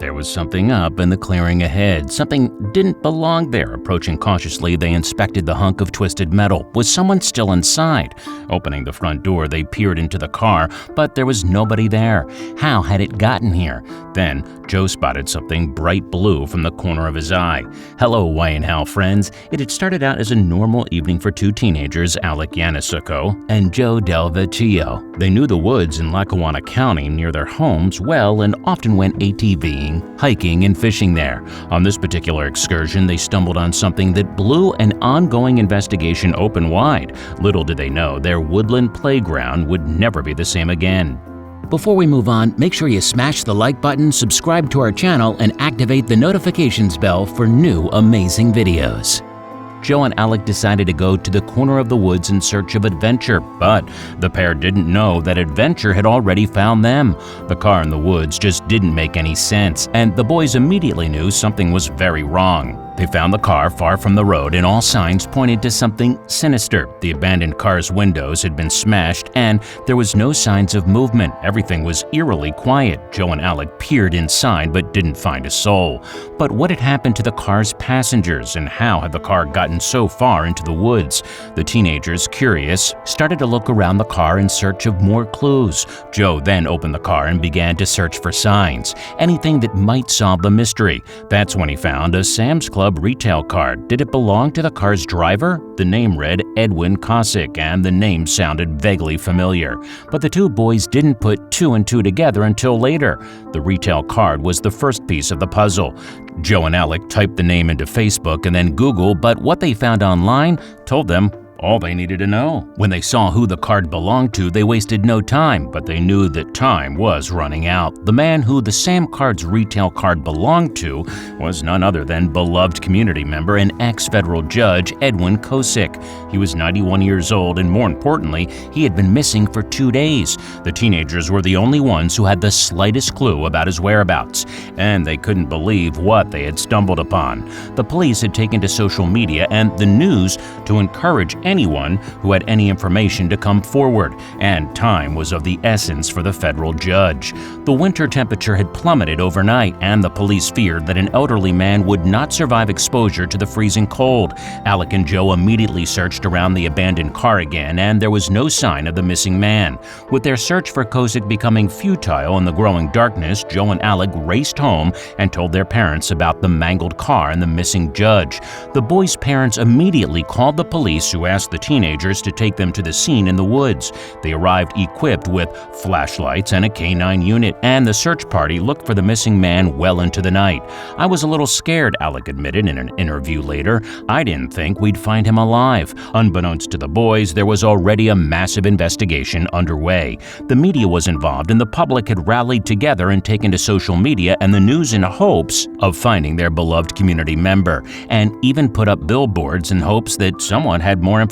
There was something up in the clearing ahead. Something didn't belong there. Approaching cautiously, they inspected the hunk of twisted metal. Was someone still inside? Opening the front door, they peered into the car, but there was nobody there. How had it gotten here? Then, Joe spotted something bright blue from the corner of his eye. Hello, whyandhoww friends. It had started out as a normal evening for two teenagers, Alec Yanusuko and Joe Delvecchio. They knew the woods in Lackawanna County near their homes well and often went ATVing, hiking, and fishing there. On this particular excursion, they stumbled on something that blew an ongoing investigation open wide. Little did they know their woodland playground would never be the same again. Before we move on, make sure you smash the like button, subscribe to our channel, and activate the notifications bell for new amazing videos. Joe and Alec decided to go to the corner of the woods in search of adventure, but the pair didn't know that adventure had already found them. The car in the woods just didn't make any sense, and the boys immediately knew something was very wrong. They found the car far from the road and all signs pointed to something sinister. The abandoned car's windows had been smashed and there was no signs of movement. Everything was eerily quiet. Joe and Alec peered inside but didn't find a soul. But what had happened to the car's passengers and how had the car gotten so far into the woods? The teenagers, curious, started to look around the car in search of more clues. Joe then opened the car and began to search for signs, anything that might solve the mystery. That's when he found a Sam's Club retail card. Did it belong to the car's driver? The name read Edwin Kosick, and the name sounded vaguely familiar. But the two boys didn't put two and two together until later. The retail card was the first piece of the puzzle. Joe and Alec typed the name into Facebook and then Google, but what they found online told them all they needed to know. When they saw who the card belonged to, they wasted no time, but they knew that time was running out. The man who the Sam Card's retail card belonged to was none other than beloved community member and ex-federal judge Edwin Kosick. He was 91 years old, and more importantly, he had been missing for 2 days. The teenagers were the only ones who had the slightest clue about his whereabouts, and they couldn't believe what they had stumbled upon. The police had taken to social media and the news to encourage anyone who had any information to come forward, and time was of the essence for the federal judge. The winter temperature had plummeted overnight, and the police feared that an elderly man would not survive exposure to the freezing cold. Alec and Joe immediately searched around the abandoned car again, and there was no sign of the missing man. With their search for Kosick becoming futile in the growing darkness, Joe and Alec raced home and told their parents about the mangled car and the missing judge. The boys' parents immediately called the police, who asked the teenagers to take them to the scene in the woods. They arrived equipped with flashlights and a K-9 unit, and the search party looked for the missing man well into the night. I was a little scared, Alec admitted in an interview later. I didn't think we'd find him alive. Unbeknownst to the boys, there was already a massive investigation underway. The media was involved, and the public had rallied together and taken to social media and the news in hopes of finding their beloved community member, and even put up billboards in hopes that someone had more information.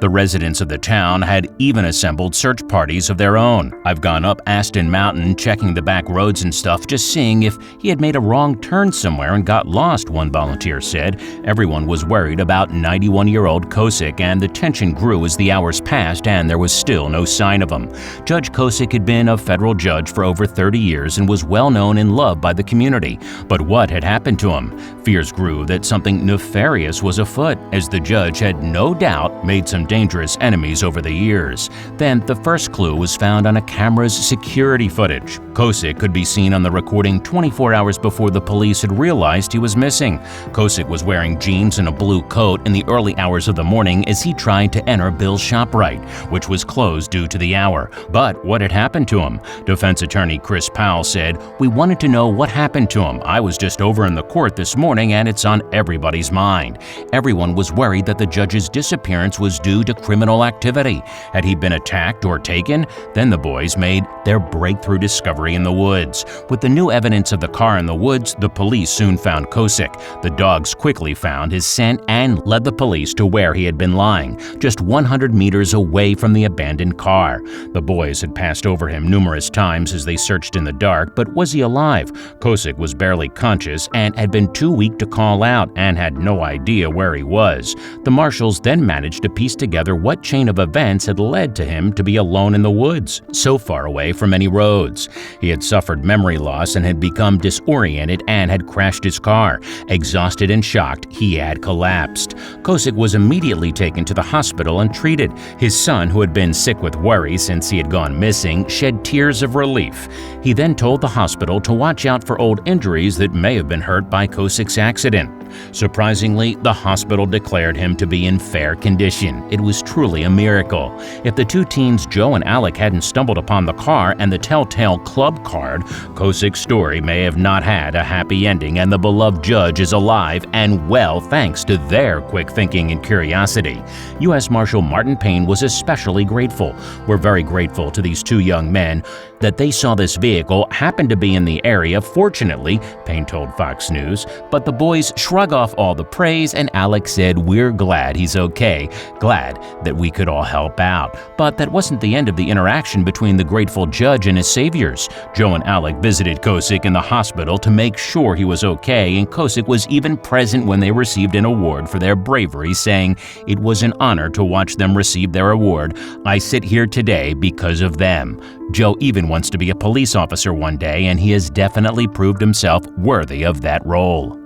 The residents of the town had even assembled search parties of their own. I've gone up Aston Mountain checking the back roads and stuff, just seeing if he had made a wrong turn somewhere and got lost, one volunteer said. Everyone was worried about 91-year-old Kosick, and the tension grew as the hours passed and there was still no sign of him. Judge Kosick had been a federal judge for over 30 years and was well known and loved by the community. But what had happened to him? Fears grew that something nefarious was afoot, as the judge had no doubt made some dangerous enemies over the years. Then the first clue was found on a camera's security footage. Kosick could be seen on the recording 24 hours before the police had realized he was missing. Kosick was wearing jeans and a blue coat in the early hours of the morning as he tried to enter Bill's ShopRite, which was closed due to the hour. But what had happened to him? Defense attorney Chris Powell said, "We wanted to know what happened to him. I was just over in the court this morning and it's on everybody's mind." Everyone was worried that the judge's disappearance was due to criminal activity. Had he been attacked or taken? Then the boys made their breakthrough discovery in the woods. With the new evidence of the car in the woods, the police soon found Kosick. The dogs quickly found his scent and led the police to where he had been lying, just 100 meters away from the abandoned car. The boys had passed over him numerous times as they searched in the dark, but was he alive? Kosick was barely conscious and had been too weak to call out and had no idea where he was. The marshals then managed to piece together what chain of events had led to him to be alone in the woods, so far away from any roads. He had suffered memory loss and had become disoriented and had crashed his car. Exhausted and shocked, he had collapsed. Kosick was immediately taken to the hospital and treated. His son, who had been sick with worry since he had gone missing, shed tears of relief. He then told the hospital to watch out for old injuries that may have been hurt by Kosick's accident. Surprisingly, the hospital declared him to be in fair condition. It was truly a miracle. If the two teens, Joe and Alec, hadn't stumbled upon the car and the telltale club card, Kosick's story may have not had a happy ending, and the beloved judge is alive and well thanks to their quick thinking and curiosity. U.S. Marshal Martin Payne was especially grateful. We're very grateful to these two young men that they saw this vehicle happen to be in the area, fortunately, Payne told Fox News, but the boys shrug off all the praise, and Alec said, "We're glad he's okay, glad that we could all help out." But that wasn't the end of the interaction between the grateful judge and his saviors. Joe and Alec visited Kosick in the hospital to make sure he was okay, and Kosick was even present when they received an award for their bravery, saying, "It was an honor to watch them receive their award. I sit here today because of them." Joe even wants to be a police officer one day, and he has definitely proved himself worthy of that role.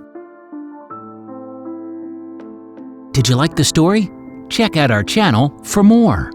Did you like the story? Check out our channel for more.